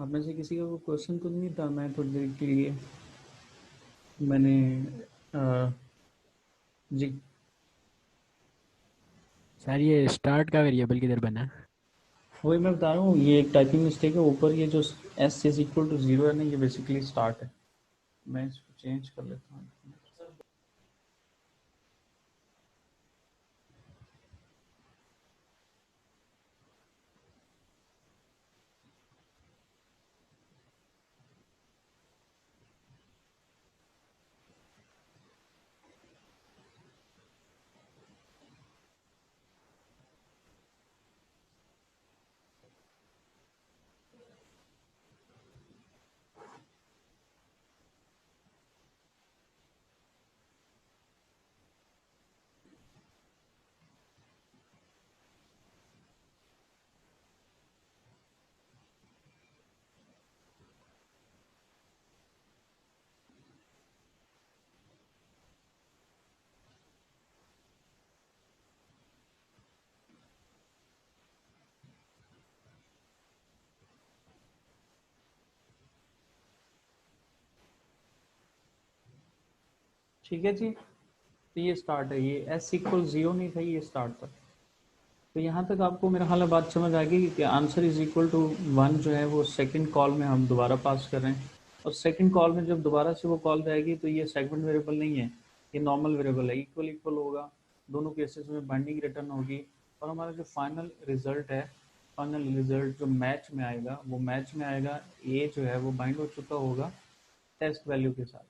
आप में से किसी का कोई क्वेश्चन तो नहीं था? मैं थोड़ी देर के लिए मैंने जी सर ये स्टार्ट का वेरिएबल किधर बना? वही मैं बता रहा हूँ, ये एक टाइपिंग मिस्टेक है। ऊपर ये जो S is equal to zero है ना, ये बेसिकली स्टार्ट है। मैं इसको चेंज कर लेता हूँ। ठीक है जी, तो ये स्टार्ट है। ये एस इक्वल जीरो नहीं था, ये स्टार्ट था। तो यहाँ तक आपको मेरा हाल बात समझ आ गई कि answer is equal to one जो है वो सेकंड कॉल में हम दोबारा पास कर रहे हैं। और सेकंड कॉल में जब दोबारा से वो कॉल जाएगी तो ये सेगमेंट वेरिएबल नहीं है, ये नॉर्मल वेरिएबल है। इक्वल इक्वल होगा, दोनों केसेस में बाइंडिंग रिटर्न होगी। और हमारा जो फाइनल रिजल्ट है, फाइनल रिजल्ट जो मैच में आएगा, वो मैच में आएगा ए जो है वो बाइंड हो चुका होगा टेस्ट वैल्यू के साथ।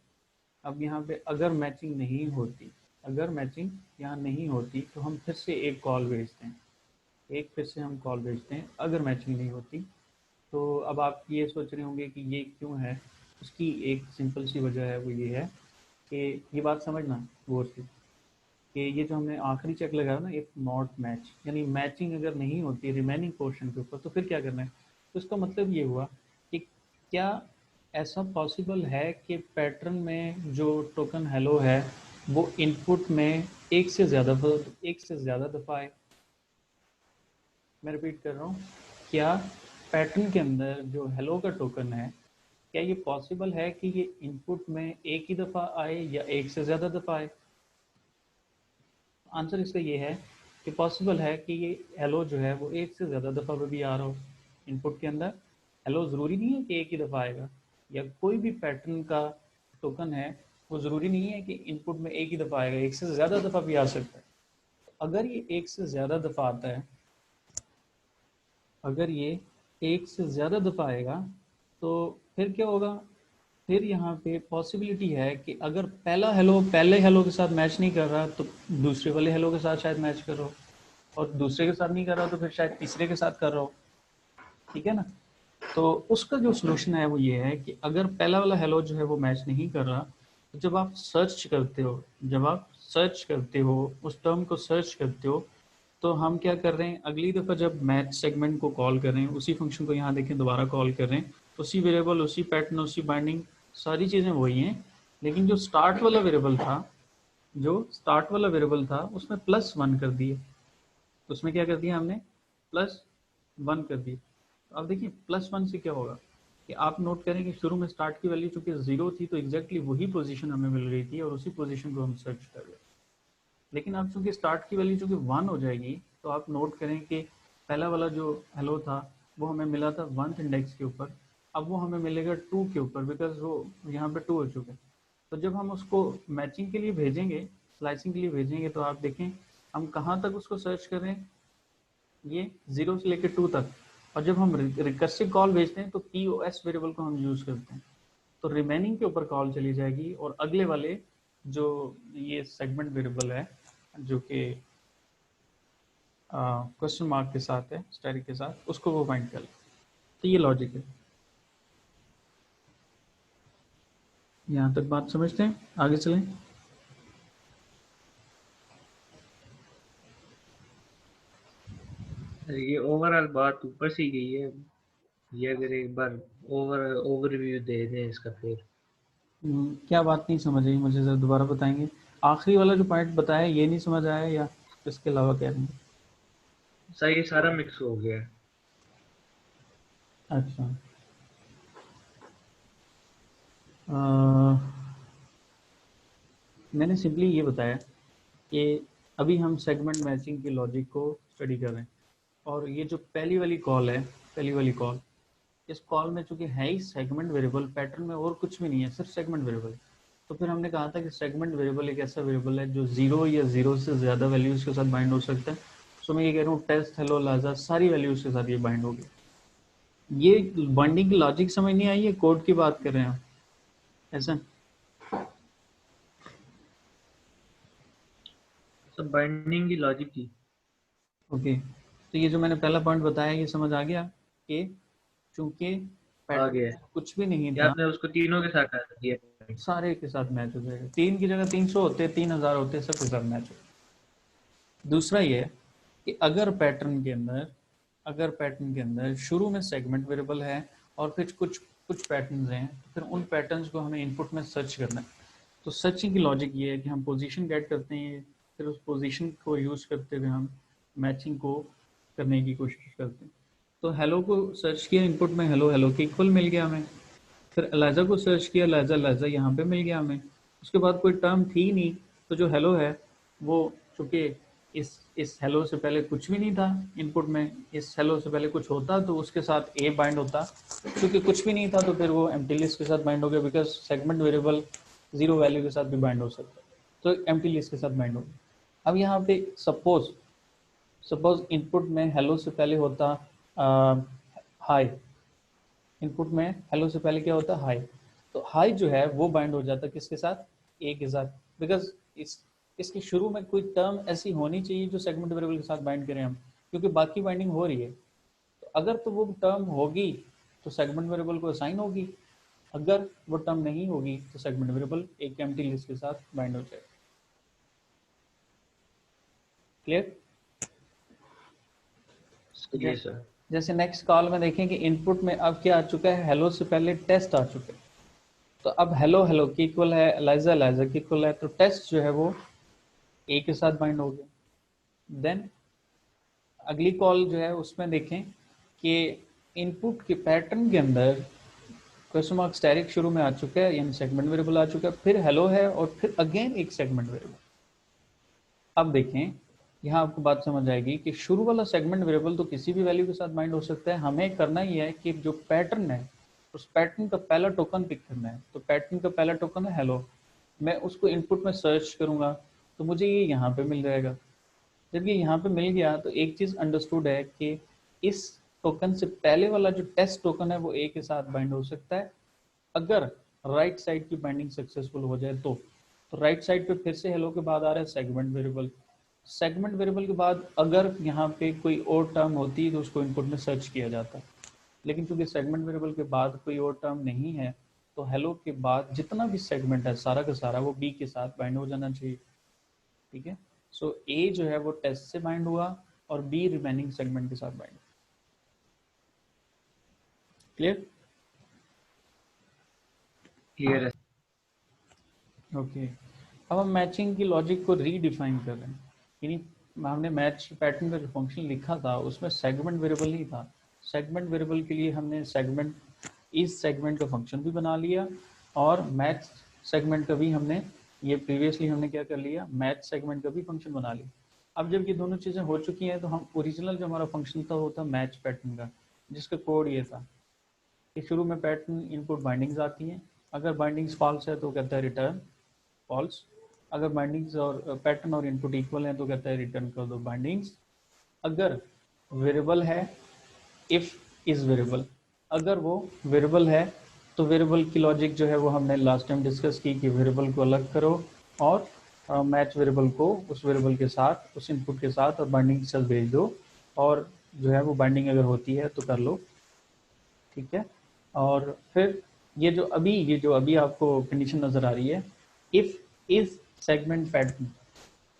अब यहाँ पे अगर मैचिंग नहीं होती, अगर मैचिंग यहाँ नहीं होती तो हम फिर से एक कॉल भेजते हैं, एक फिर से हम कॉल भेजते हैं अगर मैचिंग नहीं होती। तो अब आप ये सोच रहे होंगे कि ये क्यों है। उसकी एक सिंपल सी वजह है, वो ये है कि ये बात समझना गौर से कि ये जो हमने आखिरी चेक लगाया ना, इफ नॉट मैच, यानी मैचिंग अगर नहीं होती रिमेनिंग पोर्शन के ऊपर, तो फिर क्या करना है। तो इसका मतलब ये हुआ कि क्या ऐसा पॉसिबल है कि पैटर्न में जो टोकन हेलो है वो इनपुट में एक से ज़्यादा दफ़ा आए। मैं रिपीट कर रहा हूँ, क्या पैटर्न के अंदर जो हेलो का टोकन है, क्या ये पॉसिबल है कि ये इनपुट में एक ही दफ़ा आए या एक से ज़्यादा दफ़ा आए। आंसर इसका ये है कि पॉसिबल है कि ये हेलो जो है वो एक से ज़्यादा दफ़ा पे भी आ रहा हो इनपुट के अंदर। हेलो ज़रूरी नहीं है कि एक ही दफ़ा आएगा, या कोई भी पैटर्न का टोकन है वो ज़रूरी नहीं है कि इनपुट में एक ही दफ़ा आएगा, एक से ज़्यादा दफ़ा भी आ सकता है। अगर ये एक से ज़्यादा दफ़ा आता है, अगर ये एक से ज़्यादा दफ़ा आएगा तो फिर क्या होगा। फिर यहाँ पे पॉसिबिलिटी है कि अगर पहला हेलो पहले हेलो के साथ मैच नहीं कर रहा तो दूसरे वाले हेलो के साथ शायद मैच कर रहा हो, और दूसरे के साथ नहीं कर रहा तो फिर शायद तीसरे के साथ कर रहा हो। ठीक है ना। तो उसका जो सोल्यूशन है वो ये है कि अगर पहला वाला हेलो जो है वो मैच नहीं कर रहा, तो जब आप सर्च करते हो, जब आप सर्च करते हो, उस टर्म को सर्च करते हो, तो हम क्या कर रहे हैं, अगली दफ़ा जब मैच सेगमेंट को कॉल कर रहे हैं, उसी फंक्शन को यहाँ देखें दोबारा कॉल कर रहे हैं, उसी वेरिएबल, उसी पैटर्न, उसी बाइंडिंग, सारी चीज़ें वही हैं। लेकिन जो स्टार्ट वाला वेरिएबल था, जो स्टार्ट वाला वेरिएबल था उसमें प्लस वन कर दिए। उसमें क्या कर दिया हमने, प्लस वन कर दी। तो अब देखिए प्लस वन से क्या होगा कि आप नोट करें कि शुरू में स्टार्ट की वैल्यू चूंकि जीरो थी तो एग्जैक्टली वही पोजीशन हमें मिल रही थी और उसी पोजीशन को हम सर्च कर रहे। लेकिन अब चूंकि स्टार्ट की वैल्यू चूंकि वन हो जाएगी, तो आप नोट करें कि पहला वाला जो हेलो था वो हमें मिला था वन इंडेक्स के ऊपर, अब वो हमें मिलेगा टू के ऊपर, बिकॉज वो यहाँ पे टू हो चुके हैं। तो जब हम उसको मैचिंग के लिए भेजेंगे, स्लाइसिंग के लिए भेजेंगे, तो आप देखें हम कहाँ तक उसको सर्च कर रहे हैं, ये जीरो से लेकर टू तक। और जब हम रिकर्सिव कॉल भेजते हैं तो पी ओ एस वेरिएबल को हम यूज करते हैं, तो रिमेनिंग के ऊपर कॉल चली जाएगी और अगले वाले जो ये सेगमेंट वेरिएबल है जो कि क्वेश्चन मार्क के साथ है, स्टैटिक के साथ, उसको वो फाइंड कर ले। तो ये लॉजिक है। यहाँ तक बात समझते हैं, आगे चलें। ये ओवरऑल बात ऊपर से ही गई है। ये अगर एक बार ओवरव्यू दे दें इसका फिर। क्या बात नहीं समझ आई, मुझे जरा दोबारा बताएंगे। आखिरी वाला जो पॉइंट बताया ये नहीं समझ आया, या इसके अलावा कह रहे हैं? सर ये सारा मिक्स हो गया है। अच्छा, मैंने सिंपली ये बताया कि अभी हम सेगमेंट मैचिंग की लॉजिक को स्टडी कर रहे हैं, और ये जो पहली वाली कॉल है, पहली वाली कॉल, इस कॉल में चूंकि है ही सेगमेंट वेरिएबल, पैटर्न में और कुछ भी नहीं है, सिर्फ सेगमेंट वेरिएबल। तो फिर हमने कहा था कि सेगमेंट वेरिएबल एक ऐसा वेरिएबल है जो 0 या 0 से ज़्यादा वैल्यूज़ के साथ बाइंड हो सकता है। सो मैं ये कह रहा हूँ टेस्ट, हेलो, लाजा, सारी वैल्यूज़ के साथ ये बाइंड होगी। ये बाइंडिंग की लॉजिक समझ नहीं आई है, कोड की बात कर रहे हैं हम, ऐसा? सब बाइंडिंग की लॉजिक की। ओके, तो ये जो मैंने पहला पॉइंट बताया ये समझ आ गया कि चूंकि आ पैटर्न गया में कुछ भी नहीं या था, आपने उसको तीनों के साथ कर दिया। सारे के साथ मैच हो जाएगा। 3 की जगह 300 होते, 3000 होते, सब के साथ मैच हो। दूसरा ये कि अगर पैटर्न के अंदर शुरू में सेगमेंट वेरिएबल है और फिर कुछ कुछ पैटर्न्स हैं, तो फिर उन पैटर्न्स को हमें इनपुट में सर्च करना है। तो सर्चिंग की लॉजिक ये है कि हम पोजीशन गेट करते हैं, फिर उस पोजीशन को यूज़ करते हुए हम मैचिंग को करने की कोशिश करते हैं। तो हेलो को सर्च किया, इनपुट में हेलो हेलो के इक्वल मिल गया हमें। फिर एलाजा को सर्च किया, लाजा लाजा यहाँ पे मिल गया हमें। उसके बाद कोई टर्म थी नहीं, तो जो हेलो है वो, चूंकि इस हेलो से पहले कुछ भी नहीं था इनपुट में, इस हेलो से पहले कुछ होता तो उसके साथ ए बाइंड होता, क्योंकि कुछ भी नहीं था तो फिर वो एम्प्टी लिस्ट के साथ बाइंड हो गया, बिकॉज सेगमेंट वेरिएबल 0 वैल्यू के साथ भी बाइंड हो सकता है, तो एम्प्टी लिस्ट के साथ बाइंड हो गया। अब यहाँ पे सपोज इनपुट में हेलो से पहले होता हाई, इनपुट में हेलो से पहले क्या होता है हाई, तो हाई जो है वो बाइंड हो जाता है किसके साथ, ए के साथ, बिकॉज इसके शुरू में कोई टर्म ऐसी होनी चाहिए जो सेगमेंट वेरिएबल के साथ बाइंड करें हम, क्योंकि बाकी बाइंडिंग हो रही है। तो अगर तो वो टर्म होगी तो सेगमेंट वेरिएबल को असाइन होगी, अगर वो टर्म नहीं होगी तो सेगमेंट वेरिएबल एक एम्प्टी लिस्ट के साथ बाइंड हो जाएगा। क्लियर? ये सर जैसे नेक्स्ट कॉल में देखें कि इनपुट में अब क्या आ चुका है, हेलो से पहले टेस्ट आ चुका है, तो अब हेलो हेलो की इक्वल है, एलाइजा एलाइजा की इक्वल है, तो टेस्ट जो है वो ए के साथ बाइंड हो गया। देन अगली कॉल जो है उसमें देखें कि इनपुट के पैटर्न के अंदर क्वेश्चन मार्क स्टैटिक शुरू में आ चुका है, यानी सेगमेंट वेरिएबल आ चुका है, फिर हेलो है और फिर अगेन एक सेगमेंट वेरिएबल। अब देखें, यहाँ आपको बात समझ आएगी कि शुरू वाला सेगमेंट वेरिएबल तो किसी भी वैल्यू के साथ बाइंड हो सकता है। हमें करना ही है कि जो पैटर्न है उस पैटर्न का पहला टोकन पिक करना है। तो पैटर्न का पहला टोकन है हेलो, मैं उसको इनपुट में सर्च करूंगा तो मुझे ये यहाँ पे मिल जाएगा। जब ये यहाँ पे मिल गया तो एक चीज अंडरस्टूड है कि इस टोकन से पहले वाला जो टेस्ट टोकन है वो ए के साथ बाइंड हो सकता है, अगर राइट साइड की बाइंडिंग सक्सेसफुल हो जाए तो राइट साइड पे फिर से हेलो के बाद आ रहा है सेगमेंट वेरिएबल। सेगमेंट वेरिएबल के बाद अगर यहाँ पे कोई और टर्म होती तो उसको इनपुट में सर्च किया जाता, लेकिन चूंकि सेगमेंट वेरिएबल के बाद कोई और टर्म नहीं है तो हेलो के बाद जितना भी सेगमेंट है सारा का सारा वो बी के साथ बाइंड हो जाना चाहिए। ठीक है, सो ए जो है वो टेस्ट से बाइंड हुआ और बी रिमेनिंग सेगमेंट के साथ बाइंड। क्लियर? क्लियर है। ओके, अब हम मैचिंग की लॉजिक को रीडिफाइन कर रहे हैं, यानी हमने मैच पैटर्न का जो फंक्शन लिखा था उसमें सेगमेंट वेरिएबल नहीं था। सेगमेंट वेरिएबल के लिए हमने सेगमेंट, इस सेगमेंट का फंक्शन भी बना लिया और मैच सेगमेंट का भी हमने, ये प्रीवियसली हमने क्या कर लिया, मैच सेगमेंट का भी फंक्शन बना लिया। अब जब ये दोनों चीज़ें हो चुकी हैं तो हम ओरिजिनल जो हमारा फंक्शन था वो था मैच पैटर्न का, जिसका कोड ये था कि शुरू में पैटर्न इनपुट बाइंडिंग्स आती हैं, अगर बाइंडिंग्स फॉल्स है तो कहता है रिटर्न फॉल्स, अगर बाइंडिंग्स और पैटर्न और इनपुट इक्वल हैं तो कहता है रिटर्न कर दो बाइंडिंग्स। अगर वेरिएबल है, इफ इज वेरिएबल, अगर वो वेरिएबल है तो वेरिएबल की लॉजिक जो है वो हमने लास्ट टाइम डिस्कस की कि वेरिएबल को अलग करो और मैच वेरिएबल को उस वेरिएबल के साथ, उस इनपुट के साथ और बाइंडिंग के साथ भेज दो, और जो है वो बाइंडिंग अगर होती है तो कर लो। ठीक है, और फिर ये जो अभी आपको कंडीशन नजर आ रही है, इफ इज सेगमेंट पैटर्न।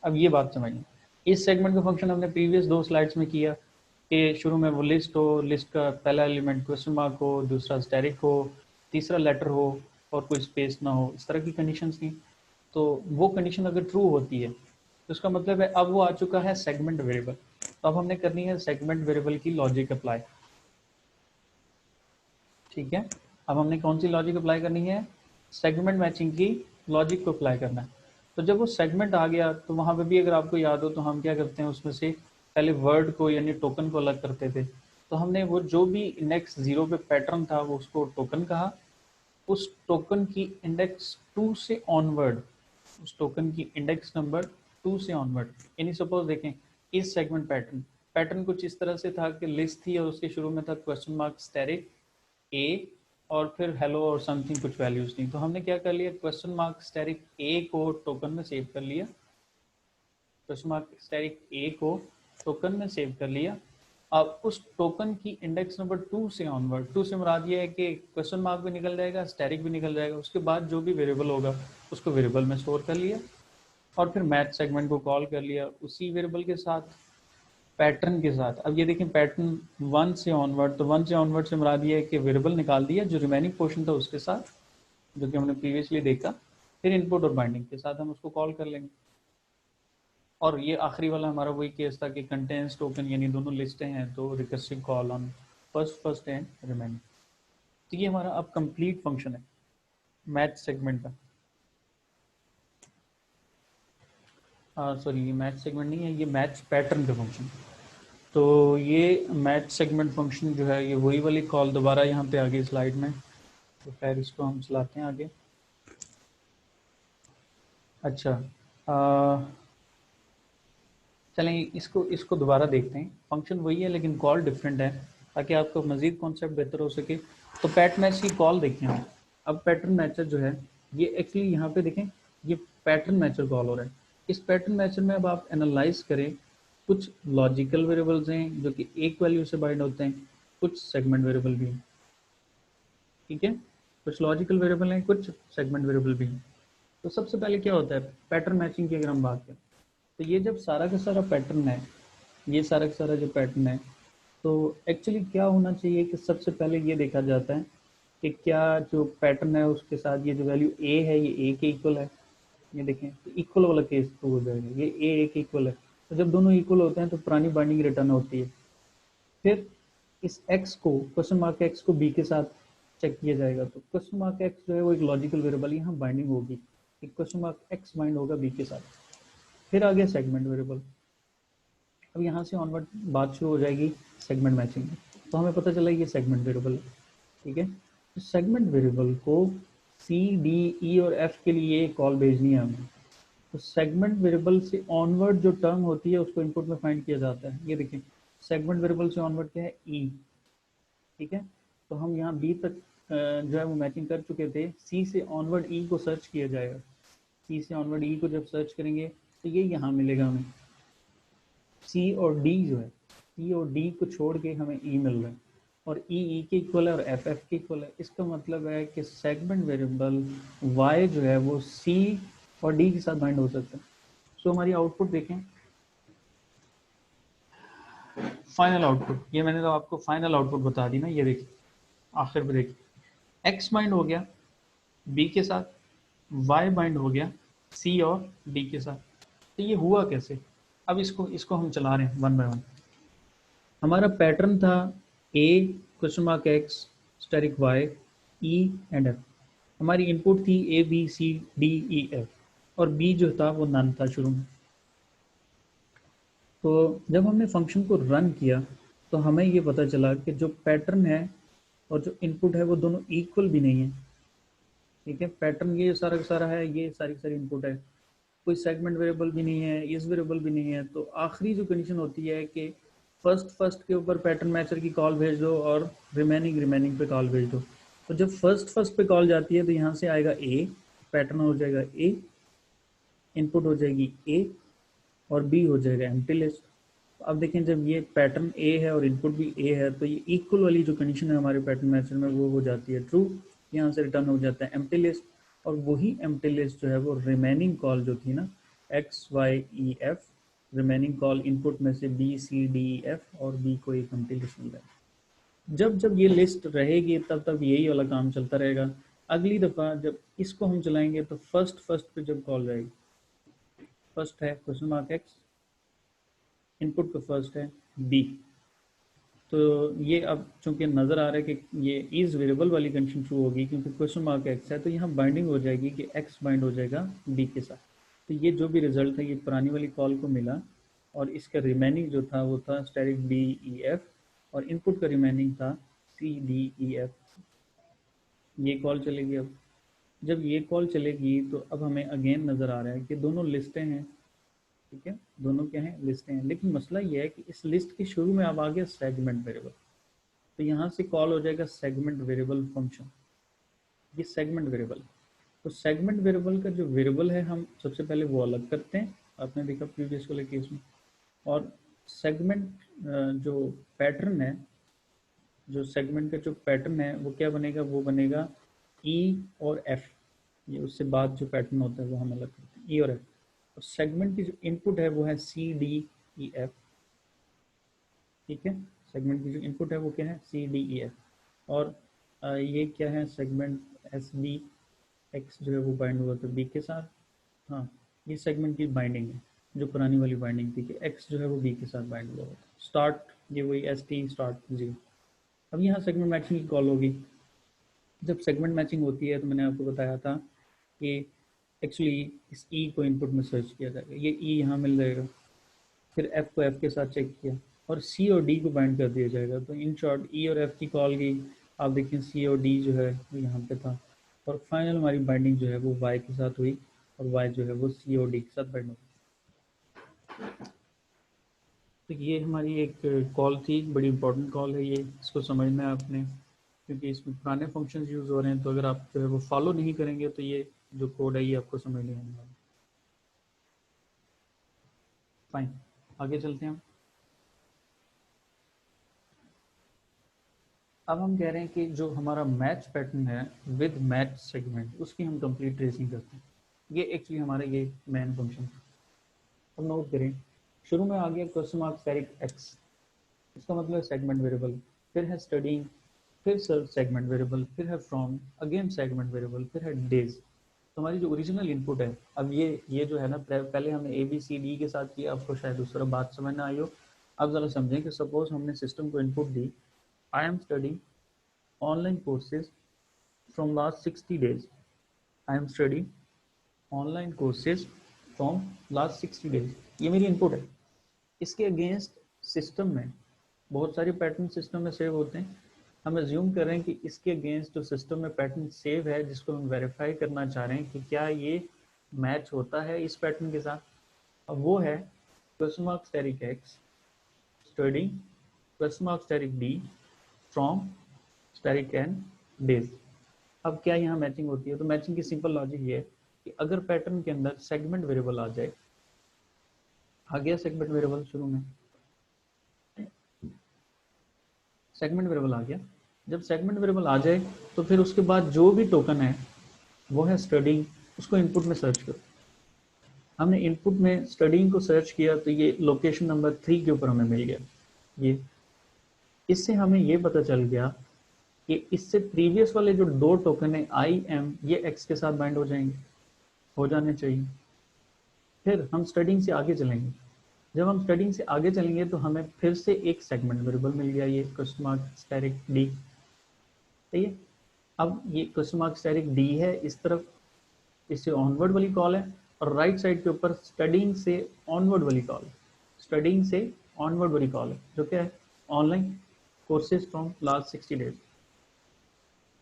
अब ये बात समझिए, इस सेगमेंट का फंक्शन हमने प्रीवियस 2 स्लाइड्स में किया कि शुरू में वो लिस्ट हो, लिस्ट का पहला एलिमेंट क्वेश्चन मार्क हो, दूसरा स्टैटिक हो, तीसरा लेटर हो और कोई स्पेस ना हो, इस तरह की कंडीशंस थी। तो वो कंडीशन अगर ट्रू होती है तो उसका मतलब है अब वो आ चुका है सेगमेंट वेरिएबल। तो अब हमने करनी है सेगमेंट वेरिएबल की लॉजिक अप्लाई। ठीक है, अब हमने कौन सी लॉजिक अप्लाई करनी है, सेगमेंट मैचिंग की लॉजिक को अप्लाई करना है। तो जब वो सेगमेंट आ गया तो वहाँ पे भी अगर आपको याद हो तो हम क्या करते हैं, उसमें से पहले वर्ड को यानी टोकन को अलग करते थे। तो हमने वो जो भी इंडेक्स 0 पे पैटर्न था वो उसको टोकन कहा, उस टोकन की इंडेक्स 2 से ऑनवर्ड, उस टोकन की इंडेक्स नंबर 2 से ऑनवर्ड, यानी सपोज देखें इस सेगमेंट पैटर्न, पैटर्न कुछ इस तरह से था कि लिस्ट थी और उसके शुरू में था क्वेश्चन मार्क स्टैटिक ए और फिर हेलो और समथिंग कुछ वैल्यूज थी। तो हमने क्या कर लिया, क्वेश्चन मार्क स्टैटिक ए को टोकन में सेव कर लिया, क्वेश्चन मार्क स्टैटिक ए को टोकन में सेव कर लिया। अब उस टोकन की इंडेक्स नंबर 2 से ऑनवर्ड, 2 से मुराद ये है कि क्वेश्चन मार्क भी निकल जाएगा, स्टैटिक भी निकल जाएगा, उसके बाद जो भी वेरिएबल होगा उसको वेरिएबल में स्टोर कर लिया और फिर मैथ सेगमेंट को कॉल कर लिया उसी वेरिएबल के साथ, पैटर्न के साथ। अब ये देखें पैटर्न 1 से ऑनवर्ड, तो 1 से ऑनवर्ड से मुराद ये है कि वेरिएबल निकाल दिया, जो रिमेनिंग पोर्शन था उसके साथ जो कि हमने प्रीवियसली देखा, फिर इनपुट और बाइंडिंग के साथ हम उसको कॉल कर लेंगे। और ये आखिरी वाला हमारा वही केस था कि कंटेंट्स टोकन यानी दोनों लिस्टें हैं तो recursive call on first and remaining. तो ये हमारा अब कंप्लीट फंक्शन है मैच सेगमेंट का। सॉरी ये मैच सेगमेंट नहीं है, ये मैच पैटर्न का फंक्शन। तो ये मैच सेगमेंट फंक्शन जो है ये वही वाली कॉल दोबारा यहाँ पे आ गई स्लाइड में, तो खैर इसको हम चलाते हैं आगे। अच्छा चलें इसको इसको दोबारा देखते हैं, फंक्शन वही है लेकिन कॉल डिफरेंट है ताकि आपको मज़ीद कॉन्सेप्ट बेहतर हो सके। तो पैट मैच की कॉल देखें हम। अब पैटर्न मैचर जो है ये एक्चुअली यहाँ पे देखें, ये पैटर्न मैचर कॉल हो रहा है। इस पैटर्न मैचर में अब आप एनालाइज करें, कुछ लॉजिकल वेरिएबल्स हैं जो कि एक वैल्यू से बाइंड होते हैं, कुछ सेगमेंट वेरिएबल भी हैं, ठीक है, कुछ लॉजिकल वेरिएबल हैं, कुछ सेगमेंट वेरिएबल भी हैं। तो सबसे पहले क्या होता है पैटर्न मैचिंग की अगर हम बात करें, तो ये जब सारा का सारा पैटर्न है, ये सारा का सारा जो पैटर्न है, तो एक्चुअली क्या होना चाहिए कि सबसे पहले ये देखा जाता है कि क्या जो पैटर्न है उसके साथ ये जो वैल्यू ए है ये ए के इक्वल है। ये देखें तो इक्वल वाला केस तो हो जाएगा, ये ए के इक्वल है, तो जब दोनों इक्वल होते हैं तो पुरानी बाइंडिंग रिटर्न होती है। फिर इस एक्स को क्वेश्चन मार्क एक्स को बी के साथ चेक किया जाएगा, तो क्वेश्चन मार्क एक्स जो है वो एक लॉजिकल वेरिएबल, यहाँ बाइंडिंग होगी, एक क्वेश्चन मार्क एक्स बाइंड होगा बी के साथ। फिर आ गया सेगमेंट वेरिएबल। अब यहाँ से ऑनवर्ड बात शुरू हो जाएगी सेगमेंट मैचिंग में। तो हमें पता चला ये सेगमेंट वेरिएबल है, ठीक है। तो सेगमेंट वेरिएबल को सी डी ई और एफ के लिए कॉल भेजनी है हमें। तो सेगमेंट वेरिएबल से ऑनवर्ड जो टर्म होती है उसको इनपुट में फाइंड किया जाता है। ये देखिए सेगमेंट वेरिएबल से ऑनवर्ड क्या है ई, ठीक है। तो हम यहाँ बी तक जो है वो मैचिंग कर चुके थे, सी से ऑनवर्ड ई को सर्च किया जाएगा। सी से ऑनवर्ड ई को जब सर्च करेंगे तो ये यहाँ मिलेगा हमें, सी और डी जो है, सी और डी को छोड़ के हमें ई मिल रहा है, और ई के इक्वल है और एफ के इक्वल है। इसका मतलब है कि सेगमेंट वेरिएबल वाई जो है वो सी और डी के साथ बाइंड हो सकता है। सो हमारी आउटपुट देखें, फाइनल आउटपुट, ये मैंने तो आपको फाइनल आउटपुट बता दी ना, ये देखिए आखिर में देखिए एक्स बाइंड हो गया बी के साथ, वाई बाइंड हो गया सी और डी के साथ। तो ये हुआ कैसे, अब इसको इसको हम चला रहे हैं वन बाय वन। हमारा पैटर्न था A question mark asterisk Y E and F. हमारी इनपुट थी A B C D E F और बी जो था वो नन था शुरू में। तो जब हमने फंक्शन को रन किया तो हमें ये पता चला कि जो पैटर्न है और जो इनपुट है वो दोनों इक्वल भी नहीं है, ठीक है। पैटर्न ये सारा का सारा है, ये सारी सारी इनपुट है, कोई सेगमेंट वेरिएबल भी नहीं है, इस वेरिएबल भी नहीं है। तो आखिरी जो कंडीशन होती है कि फर्स्ट के ऊपर पैटर्न मैचर की कॉल भेज दो और रिमेनिंग पे कॉल भेज दो। तो जब फर्स्ट पे कॉल जाती है तो यहाँ से आएगा ए, पैटर्न हो जाएगा ए, इनपुट हो जाएगी ए और बी हो जाएगा एम्प्टी लिस्ट। अब देखें जब ये पैटर्न ए है और इनपुट भी ए है तो ये इक्वल वाली जो कंडीशन है हमारे पैटर्न मैचर में वो हो जाती है ट्रू, यहाँ से रिटर्न हो जाता है एम्प्टी लिस्ट। और वही एम्प्टी लिस्ट जो है वो रिमेनिंग कॉल जो थी ना X Y E F, remaining call input में से B C D E F और बी को एक एम्प्टी लिस्ट मिल जाएगा। जब जब ये लिस्ट रहेगी तब तब यही वाला काम चलता रहेगा। अगली दफ़ा जब इसको हम चलाएंगे तो फर्स्ट पे जब कॉल जाएगी, फर्स्ट है क्वेश्चन मार्क एक्स, इनपुट का फर्स्ट है बी, तो ये अब चूंकि नज़र आ रहा है कि ये इज़ वेरिएबल वाली कंडीशन ट्रू होगी क्योंकि क्वेश्चन मार्क एक्स है, तो यहाँ बाइंडिंग हो जाएगी कि एक्स बाइंड हो जाएगा बी के साथ। तो ये जो भी रिजल्ट है ये पुरानी वाली कॉल को मिला और इसका रिमेनिंग जो था वो था स्टैटिक बी ई एफ और इनपुट का रिमेनिंग था सी डी ई एफ। ये कॉल चलेगी। अब जब ये कॉल चलेगी तो अब हमें अगेन नज़र आ रहा है कि दोनों लिस्टें हैं, ठीक है, दोनों क्या हैं, लिस्टें हैं। लेकिन मसला ये है कि इस लिस्ट के शुरू में अब आ गया सेगमेंट वेरिएबल, तो यहाँ से कॉल हो जाएगा सेगमेंट वेरिएबल फंक्शन। ये सेगमेंट वेरिएबल, तो सेगमेंट वेरिएबल का जो वेरिएबल है हम सबसे पहले वो अलग करते हैं, आपने देखा प्रीवियस वाले केस में। और सेगमेंट जो पैटर्न है, जो सेगमेंट का जो पैटर्न है वो क्या बनेगा, वो बनेगा ई और एफ। ये उससे बाद जो पैटर्न होता है वो हम अलग करते हैं, ई और एफ। और सेगमेंट की जो इनपुट है वो है सी डी ई एफ, ठीक है। सेगमेंट की जो इनपुट है वो क्या है, सी डी ई एफ। और ये क्या है, सेगमेंट एस बी एक्स जो है वो बाइंड हुआ था बी के साथ। हाँ, ये सेगमेंट की बाइंडिंग है, जो पुरानी वाली बाइंडिंग थी कि एक्स जो है वो बी के साथ बाइंड हुआ था। स्टार्ट ये वही एस टी स्टार्ट 0। अब यहाँ सेगमेंट मैचिंग की कॉल होगी। जब सेगमेंट मैचिंग होती है तो मैंने आपको बताया था कि एक्चुअली इस ई को इनपुट में सर्च किया जाएगा, ये ई यहाँ मिल जाएगा, फिर एफ को एफ के साथ चेक किया और सी और डी को बाइंड कर दिया जाएगा। तो इन शॉर्ट ई और एफ की कॉल गई, आप देखिए सी और डी जो है वो यहाँ पे था और फाइनल हमारी बाइंडिंग जो है वो वाई के साथ हुई और वाई जो है वो सी और डी के साथ बाइंड हुई। तो ये हमारी एक कॉल थी, बड़ी इंपॉर्टेंट कॉल है ये, इसको समझना है आपने क्योंकि इसमें पुराने फंक्शंस यूज़ हो रहे हैं। तो अगर आप जो है वो फॉलो नहीं करेंगे तो ये जो कोड है ये आपको समझ नहीं आने वाला। फाइन, आगे चलते हैं। अब हम कह रहे हैं कि जो हमारा मैच पैटर्न है विद मैच सेगमेंट, उसकी हम कंप्लीट ट्रेसिंग करते हैं। ये एक्चुअली हमारा ये मेन फंक्शन है। अब नोट करें, शुरू में आ गया क्वेश्चन मार्क स्टेरिक एक्स, इसका मतलब सेगमेंट वेरिएबल, फिर है स्टडिंग, फिर सेगमेंट वेरिएबल, फिर है फ्रॉम, अगेन सेगमेंट वेरिएबल, फिर है डेज। तो हमारी जो ओरिजिनल इनपुट है, अब ये जो है ना, पहले हमने ए बी सी डी के साथ किया, आपको शायद उस तरह बात समझ ना आई हो। अब ज़रा समझें कि सपोज हमने सिस्टम को input the, I am studying online courses from last 60 days. I am studying online courses from last 60 days, ये मेरी इनपुट है। इसके अगेंस्ट सिस्टम में बहुत सारे पैटर्न सिस्टम में सेव होते हैं। हम एज्यूम कर रहे हैं कि इसके अगेंस्ट जो सिस्टम में पैटर्न सेव है, जिसको हम वेरीफाई करना चाह रहे हैं कि क्या ये मैच होता है इस पैटर्न के साथ, अब वो है क्वेश्चन मार्क स्टेरिक एक्स स्टडिंग question mark asterisk D from asterisk N days. अब क्या यहाँ मैचिंग होती है, तो मैचिंग की सिंपल लॉजिक ये है कि अगर पैटर्न के अंदर सेगमेंट वेरिएबल आ जाए, आ गया सेगमेंट वेरिएबल शुरू में, सेगमेंट वेरिएबल आ गया, जब सेगमेंट वेरिएबल आ जाए तो फिर उसके बाद जो भी टोकन है वो है स्टडिंग, उसको इनपुट में सर्च करो। हमने इनपुट में स्टडिंग को सर्च किया तो ये लोकेशन नंबर 3 के ऊपर हमें मिल गया। ये इससे हमें ये पता चल गया कि इससे प्रीवियस वाले जो 2 टोकन है आई एम, ये एक्स के साथ बाइंड हो जाएंगे, हो जाने चाहिए। फिर हम स्टडिंग से आगे चलेंगे, जब हम स्टडिंग से आगे चलेंगे तो हमें फिर से एक सेगमेंट वेरिएबल मिल गया, ये क्वेश्चन मार्क स्टेरिक डी, सही है। अब ये क्वेश्चन मार्क स्टेरिक डी है इस तरफ, इससे ऑनवर्ड वाली कॉल है, और राइट साइड के ऊपर स्टडिंग से ऑनवर्ड वाली कॉल है, स्टडिंग से ऑनवर्ड वाली कॉल है जो क्या है, online courses from last 60 days.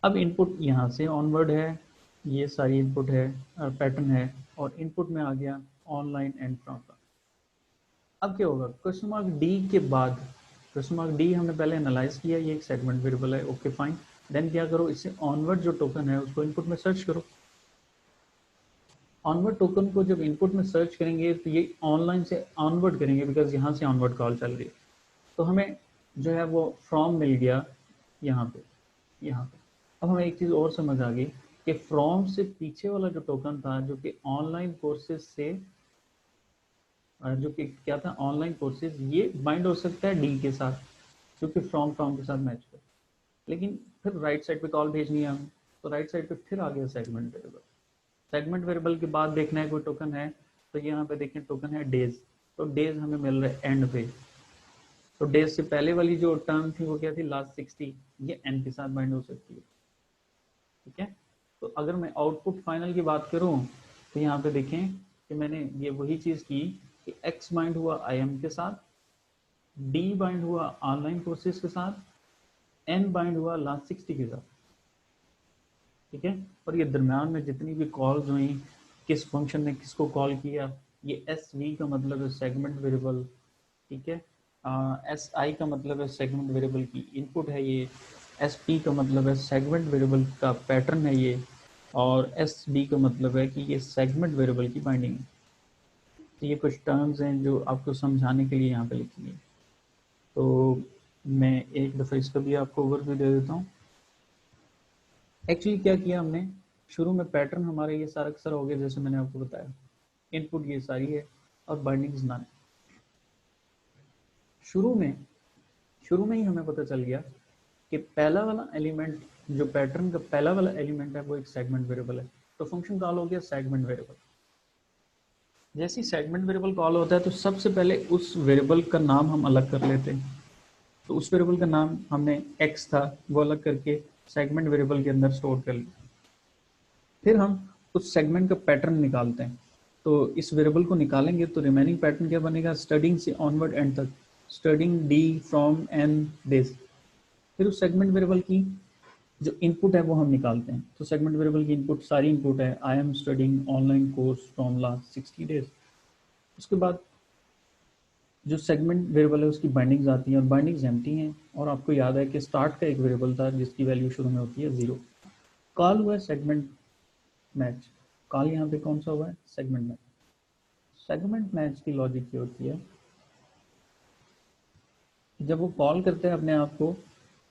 अब इनपुट यहाँ से ऑनवर्ड है, ये सारी इनपुट है और पैटर्न है, और इनपुट में आ गया ऑनलाइन एंड फ्रॉम का। अब क्या होगा, क्वेश्चन मार्क डी के बाद, क्वेश्चन मार्क डी हमने पहले एनालाइज किया, ये एक सेगमेंट वेरिएबल है, ओके फाइन। देन क्या करो, इससे ऑनवर्ड जो टोकन है उसको इनपुट में सर्च करो। ऑनवर्ड टोकन को जब इनपुट में सर्च करेंगे तो ये ऑनलाइन से ऑनवर्ड करेंगे, बिकॉज यहाँ से ऑनवर्ड कॉल चल रही है। तो हमें जो है वो फ्रॉम मिल गया यहाँ पे, यहाँ पे। अब हमें एक चीज़ और समझ आ गई कि फ्रॉम से पीछे वाला जो टोकन था, जो कि ऑनलाइन कोर्सेज से, जो कि क्या था, ऑनलाइन कोर्सेज, ये बाइंड हो सकता है डी के साथ क्योंकि फ्रॉम के साथ मैच कर। लेकिन फिर राइट साइड पे कॉल भेजनी है हमें, तो राइट साइड पे फिर आ गया सेगमेंट वेरिएबल। सेगमेंट वेरिएबल के बाद देखना है कोई टोकन है, तो यहाँ पे देखें टोकन है डेज, तो डेज हमें मिल रहा है एंड पे। तो डेज से पहले वाली जो टर्म थी वो क्या थी, लास्ट 60, ये n के साथ बाइंड हो सकती है। ठीक है, तो अगर मैं आउटपुट फाइनल की बात करूं तो यहाँ पे देखें कि मैंने ये वही चीज़ की कि x बाइंड हुआ IM के साथ, D बाइंड हुआ ऑनलाइन कोर्सेज के साथ, N बाइंड हुआ लास्ट 60 के साथ। ठीक है, और ये दरम्यान में जितनी भी कॉल्स हुई, किस फंक्शन ने किसको कॉल किया, ये SV का मतलब है सेगमेंट वेरिएबल। ठीक है, SI का मतलब है सेगमेंट वेरिएबल की इनपुट है ये, SP का मतलब है सेगमेंट वेरिएबल का पैटर्न है ये, और SB का मतलब है कि ये सेगमेंट वेरिएबल की बाइंडिंग है। तो ये कुछ टर्म्स हैं जो आपको समझाने के लिए यहाँ पे लिखी है। तो मैं एक दफ़ा इसका भी आपको ओवरव्यू दे देता हूँ। एक्चुअली क्या किया हमने, शुरू में पैटर्न हमारे ये सारा का सारा हो गया जैसे मैंने आपको बताया, इनपुट ये सारी है और बाइंडिंग्स नन। शुरू में ही हमें पता चल गया कि पहला वाला एलिमेंट, जो पैटर्न का पहला वाला एलिमेंट है वो एक सेगमेंट वेरिएबल है, तो फंक्शन कॉल हो गया सेगमेंट वेरिएबल। जैसे ही सेगमेंट वेरिएबल कॉल होता है तो सबसे पहले उस वेरिएबल का नाम हम अलग कर लेते हैं। तो उस वेरिएबल का नाम हमने x था वो अलग करके सेगमेंट वेरिएबल के अंदर स्टोर कर लिया। फिर हम उस सेगमेंट का पैटर्न निकालते हैं। तो इस वेरिएबल को निकालेंगे तो रिमेनिंग पैटर्न क्या बनेगा, स्टार्टिंग से ऑनवर्ड एंड तक, starting D from N this. फिर उस सेगमेंट वेरिएबल की जो इनपुट है वो हम निकालते हैं। तो सेगमेंट वेरिएबल की इनपुट सारी इनपुट है, I am studying online course from last 60 days. उसके बाद जो सेगमेंट वेरिएबल है उसकी बाइंडिंग्स आती हैं और बाइंडिंग्स एम्प्टी हैं। और आपको याद है कि स्टार्ट का एक वेरिएबल था जिसकी वैल्यू शुरू में होती है 0। कॉल हुआ है सेगमेंट मैच, कॉल यहाँ पे कौन सा हुआ है, सेगमेंट मैच। सेगमेंट मैच की लॉजिक ये होती है, जब वो कॉल करते हैं अपने आप को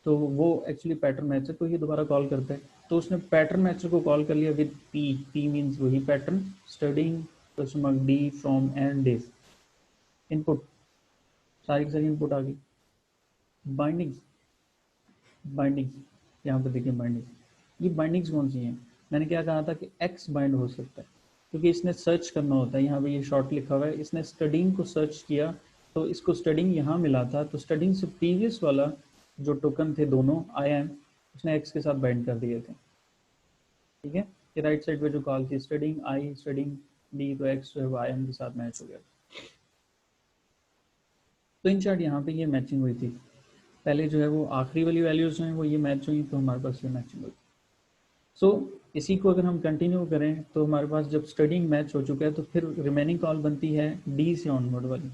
तो वो एक्चुअली पैटर्न मैचर को ही दोबारा कॉल करते हैं। तो उसने पैटर्न मैचर को कॉल कर लिया विद पी मीन्स वही pattern, studying question mark D from and days. Input सारी की सारी इनपुट आ गई। बाइंडिंग्स, बाइंडिंग्स यहाँ पे देखिए बाइंडिंग्स, ये बाइंडिंग्स कौन सी हैं, मैंने क्या कहा था कि एक्स बाइंड हो सकता है क्योंकि इसने सर्च करना होता है। यहाँ पे ये शॉर्ट लिखा हुआ है, इसने स्टडिंग को सर्च किया तो इसको स्टडिंग यहाँ मिला था, तो स्टडिंग से प्रीवियस वाला जो टोकन थे दोनों आई एम, उसने एक्स के साथ बाइंड कर दिए थे। ठीक है, ये राइट साइड पे जो कॉल थी स्टडिंग आई स्टडिंग डी, तो एक्स जो है वो आई एम के साथ मैच हो गया। तो इन शॉर्ट यहाँ पे ये मैचिंग हुई थी, पहले जो है वो आखिरी वाली वैल्यूज हैं वो ये मैच हुई, तो हमारे पास ये मैचिंग हुई। सो इसी को अगर हम कंटिन्यू करें तो हमारे पास जब स्टडिंग मैच हो चुका है तो फिर रिमेनिंग कॉल बनती है डी से ऑनवर्ड वाली,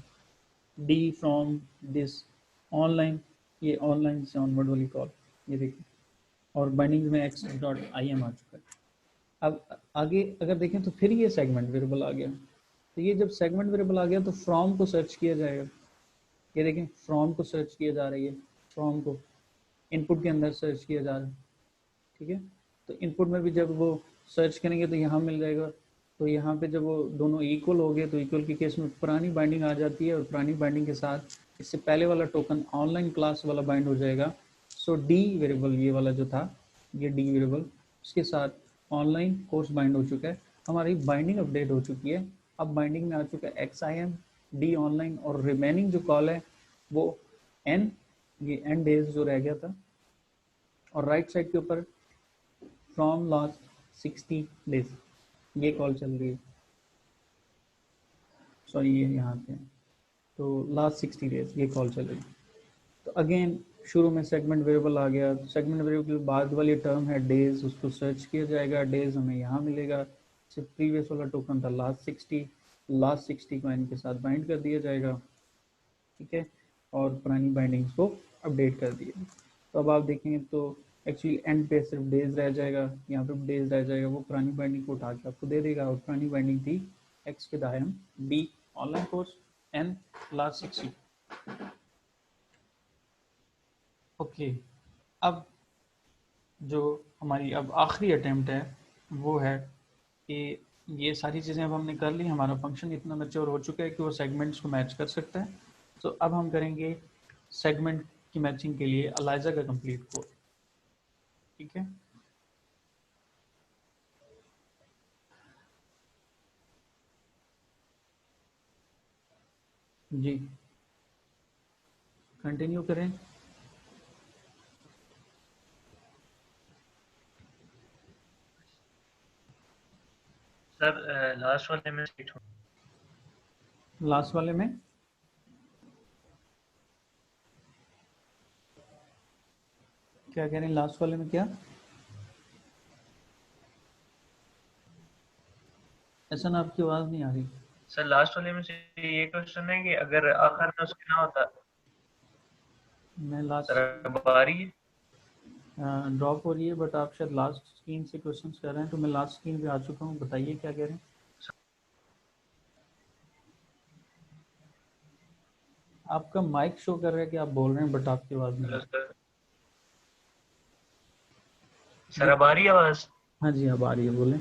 डी फ्रॉम दिस ऑनलाइन, ये ऑनलाइन से ऑनवर्ड वाली कॉल, ये देखिए। और बाइंडिंग में एक्स डॉट आई एम आ चुका है। अब आगे अगर देखें तो फिर ये सेगमेंट वेरिएबल आ गया। तो ये जब सेगमेंट वेरिएबल आ गया तो फ्रॉम को सर्च किया जाएगा, ये देखें फ्रॉम को सर्च किया जा रही है, फ्रॉम को इनपुट के अंदर सर्च किया जा रहा है। ठीक है, तो इनपुट में भी जब वो सर्च करेंगे तो यहाँ मिल जाएगा। तो यहाँ पे जब वो दोनों इक्वल हो गए तो इक्वल के केस में पुरानी बाइंडिंग आ जाती है और पुरानी बाइंडिंग के साथ इससे पहले वाला टोकन ऑनलाइन क्लास वाला बाइंड हो जाएगा। सो डी वेरिएबल ये वाला जो था, ये डी वेरिएबल उसके साथ ऑनलाइन कोर्स बाइंड हो चुका है, हमारी बाइंडिंग अपडेट हो चुकी है। अब बाइंडिंग में आ चुका है x I am D online, और रिमेनिंग जो कॉल है वो एन, ये एन डेज जो रह गया था, और राइट साइड के ऊपर फ्रॉम लास्ट 60 डेज ये कॉल चल रही है, सॉरी ये यहाँ पे, तो लास्ट 60 डेज ये कॉल चल रही है। तो अगेन शुरू में सेगमेंट वेरिएबल आ गया, सेगमेंट वेरिएबल के बाद वाली टर्म है डेज, उसको सर्च किया जाएगा, डेज हमें यहाँ मिलेगा, सिर्फ प्रीवियस वाला टोकन था लास्ट 60, लास्ट 60 को एन के साथ बाइंड कर दिया जाएगा। ठीक है, और पुरानी बाइंडिंग्स को अपडेट कर दिया। तो अब आप देखेंगे तो एक्चुअली एंड पे सिर्फ डेज रह जाएगा, यहाँ पे डेज रह जाएगा, वो पुरानी बाइंडिंग को उठा के आपको दे देगा। और पुरानी बाइंडिंग थी X with I am, B online course, N last 60। Okay, अब जो हमारी अब आखिरी अटेम्प्ट है वो है कि ये सारी चीज़ें अब हमने कर ली, हमारा फंक्शन इतना मैच्योर हो चुका है कि वो सेगमेंट्स को मैच कर सकता है। तो अब हम करेंगे सेगमेंट की मैचिंग के लिए अलाइजा का कंप्लीट कोड। ठीक है, जी कंटिन्यू करें। सर लास्ट वाले में से लास्ट वाले में क्या कह रहे हैं? लास्ट वाले में क्या? ऐसा ना, आपकी आवाज़ नहीं आ रही। सर लास्ट वाले में से ये क्वेश्चन है कि अगर आखिर में उसके ना होता। मैं लास्ट सर अब आ रही है? ड्रॉप हो रही है, बट आप शायद लास्ट स्क्रीन से क्वेश्चंस कर रहे हैं, तो मैं लास्ट स्क्रीन पे आ चुका हूँ। बताइए क्या कह रहे हैं। आपका माइक शो कर रहा है कि आप बोल रहे हैं, बट आपकी आवाज़ नहीं आ हेलो रही। सर। सर जी, अब आ रही है आवाज? हाँ जी, अब आ रही है, बोलें।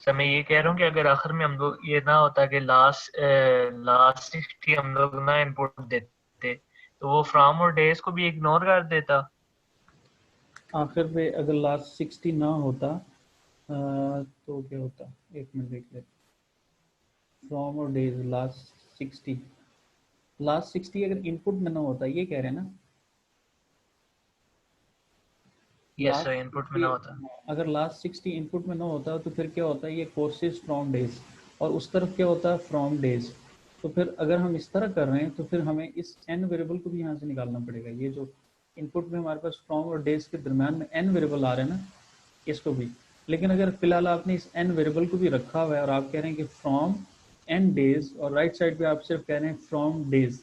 सर मैं ये कह रहा हूँ कि अगर आखिर में हम लोग ये ना होता कि लास्ट 60 हम लोग ना इनपुट देते, तो वो फ्रॉम और डेज को भी इग्नोर कर देता। आखिर पे अगर लास्ट 60 ना होता तो क्या होता? एक मिनट देख ले। फ्रॉम और डेज लास्ट 60, लास्ट 60 अगर इनपुट में ना होता, ये कह रहे हैं ना? यस सर, लास्ट इनपुट में 60, ना होता। अगर लास्ट 60 इनपुट में ना होता तो फिर क्या होता है? ये कोर्सेज फ्रॉम डेज, और उस तरफ क्या होता है? From days. तो फिर अगर हम इस तरह कर रहे हैं तो फिर हमें इस एन वेरिएबल को भी यहाँ से निकालना पड़ेगा। ये जो इनपुट में हमारे पास फ्रॉम और डेज के दरम्यान में एन वेरिएबल आ रहे हैं ना, इसको भी। लेकिन अगर फिलहाल आपने इस एन वेरिएबल को भी रखा हुआ है और आप कह रहे हैं कि फ्रॉम एन डेज, और राइट साइड पे आप सिर्फ कह रहे हैं फ्रॉम डेज,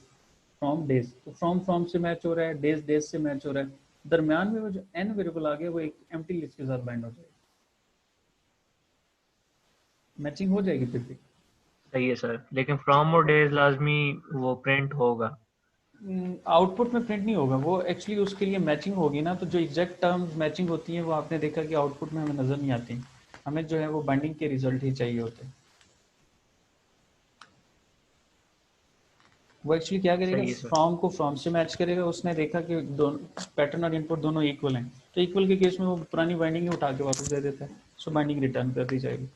फ्रॉम डेज, तो फ्रॉम से मैच हो रहा है, डेज डेज से मैच हो रहा है। दरम्यान में वो जो एन वेरिएबल आ गया वो एक एम्प्टी लिस्ट के साथ बाइंड हो जाएगी, मैचिंग हो जाएगी फिर भी। सही है सर, लेकिन फ्रॉम और डेज लाजमी वो प्रिंट होगा। आउटपुट में प्रिंट नहीं होगा वो, एक्चुअली उसके लिए मैचिंग होगी ना, तो जो एग्जैक्ट टर्म्स मैचिंग होती हैं वो आपने देखा कि आउटपुट में हमें नज़र नहीं आती। हमें जो है वो बाइंडिंग के रिजल्ट ही चाहिए होते हैं। वो एक्चुअली क्या करेगा? सही है सर। फ्रॉम को फ्रॉम से मैच करेगा। उसने देखा कि दोनों पैटर्न और इनपुट दोनों इक्वल हैं, तो इक्वल के केस में वो पुरानी बाइंडिंग ही उठा के वापस दे देता है, सो बाइंडिंग रिटर्न कर दी जाएगी।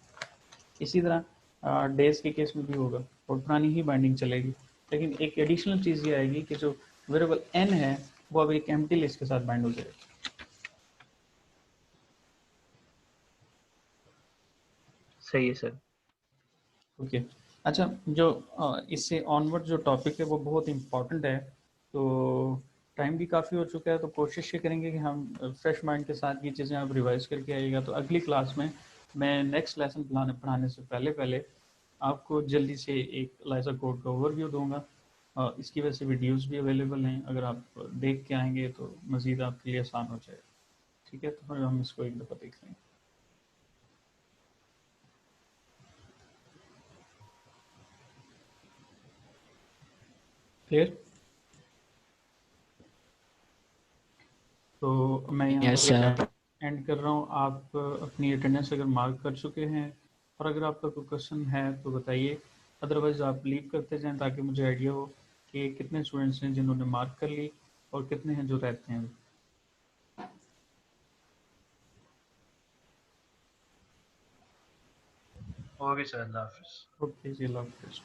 इसी तरह डेज के केस में भी होगा, और पुरानी ही बाइंडिंग चलेगी। लेकिन एक एडिशनल चीज़ ये आएगी कि जो वेरिएबल एन है वो अब एक एम्प्टी लिस्ट के साथ बाइंड हो जाएगी। सही है सर। ओके। अच्छा, जो इससे ऑनवर्ड जो टॉपिक है वो बहुत इम्पॉर्टेंट है, तो टाइम भी काफ़ी हो चुका है, तो कोशिश ये करेंगे कि हम फ्रेश माइंड के साथ ये चीज़ें आप रिवाइज करके आइएगा। तो अगली क्लास में मैं नेक्स्ट लेसन पढ़ाने से पहले पहले आपको जल्दी से एक लाइसा कोड का ओवरव्यू दूंगा। इसकी वजह से वीडियोस भी अवेलेबल हैं, अगर आप देख के आएंगे तो मज़ीद आपके लिए आसान हो जाएगा। ठीक है, तो फिर हम इसको एक दफ़ा देख लेंगे। क्लियर? तो मैं यहाँ यस पर सर। एंड कर रहा हूँ। आप अपनी अटेंडेंस अगर मार्क कर चुके हैं, और अगर आपका कोई क्वेश्चन है तो बताइए, अदरवाइज़ आप लीव करते जाएं ताकि मुझे आइडिया हो कि कितने स्टूडेंट्स हैं जिन्होंने मार्क कर ली और कितने हैं जो रहते हैं। ओके सर, अल्लाह हाफिज़। ओके जी, अल्लाह हाफिज़।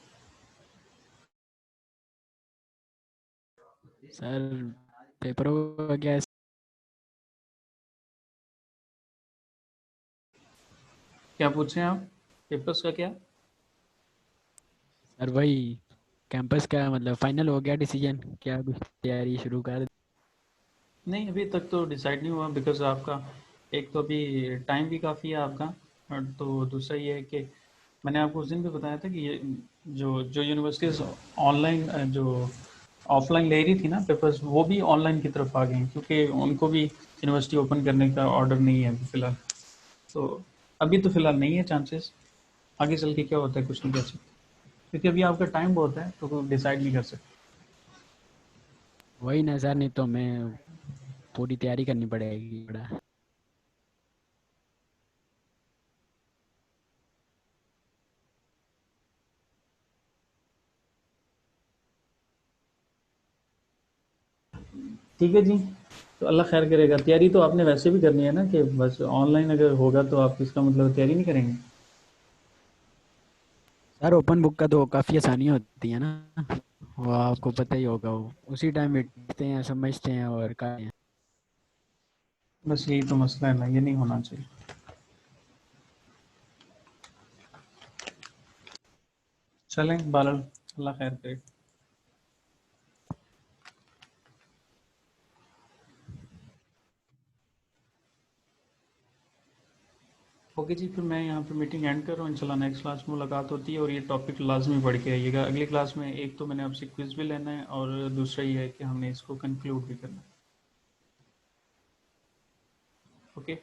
सर पेपरों का क्या है? क्या पूछें आप? पेपर्स का क्या? सर वही कैंपस का मतलब फाइनल हो गया डिसीजन, क्या कुछ तैयारी शुरू कर? नहीं, अभी तक तो डिसाइड नहीं हुआ, बिकॉज आपका एक तो अभी टाइम भी काफ़ी है आपका, और तो दूसरा ये है कि मैंने आपको उस दिन भी बताया था कि ये जो जो यूनिवर्सिटीज़ ऑनलाइन जो ऑफलाइन ले रही थी ना पेपर्स, वो भी ऑनलाइन की तरफ आ गई, क्योंकि उनको भी यूनिवर्सिटी ओपन करने का ऑर्डर नहीं है अभी फ़िलहाल। तो अभी तो फ़िलहाल नहीं है चांसेस, आगे चल के क्या होता है कुछ नहीं कह सकते, क्योंकि अभी आपका टाइम बहुत है तो डिसाइड नहीं कर सकते। वही ना सर, नहीं तो मैं पूरी तैयारी करनी पड़ेगी बड़ा। ठीक है जी, तो अल्लाह खैर करेगा। तैयारी तो आपने वैसे भी करनी है ना, कि बस ऑनलाइन अगर होगा तो आप इसका मतलब तैयारी नहीं करेंगे? सर ओपन बुक का तो काफ़ी आसानी होती है ना। वो आपको पता ही होगा, वो उसी टाइम मिटते हैं, समझते हैं और करते हैं। बस यही तो मसला है ना, ये नहीं होना चाहिए। चलें बहरहाल, अल्लाह खैर करे। ओके जी, फिर मैं यहाँ पे मीटिंग एंड कर रहा हूँ। इंशाल्लाह नेक्स्ट क्लास में मुलाकात होती है, और ये टॉपिक लाजमी पढ़ के आइएगा। अगली क्लास में एक तो मैंने आपसे क्विज भी लेना है, और दूसरा ये है कि हमने इसको कंक्लूड भी करना है। ओके।